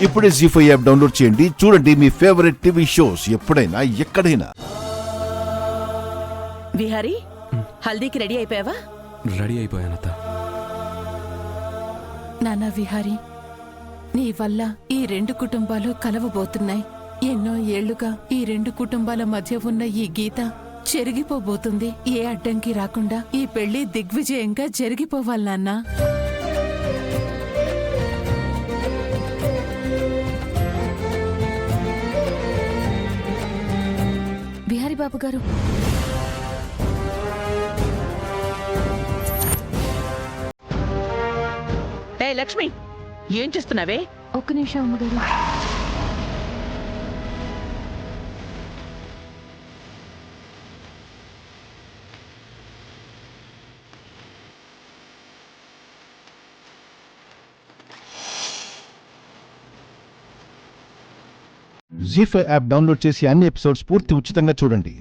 ఇప్పుడే జీ5 app download చేయండి. చూడండి మీ ఫేవరెట్ టీవీ షోస్ ఎప్పుడైనా ఎక్కడైనా. విహారీ, హల్దీకి రెడీ అయిపోయావా? రెడీ అయిపోయానత్త. నానా విహారీ, నీ వల్ల ఈ రెండు కుటుంబాలు కలవబోతున్నాయి. ఎన్నో ఏళ్లుగా ఈ రెండు కుటుంబాల మధ్య ఉన్న ఈ గీత చెరిగిపోబోతుంది. ఏ అడ్డంకి రాకుండా ఈ పెళ్లి దిగ్విజయంగా జరిగిపోవాలి నాన్నా. విహారీ బాబు గారు, ఏ లక్ష్మి, ఏం చేస్తున్నావే? ఒక్క నిమిషం అమ్మగారు. జీ5 యాప్ డౌన్లోడ్ చేసి అన్ని ఎపిసోడ్స్ పూర్తి ఉచితంగా చూడండి.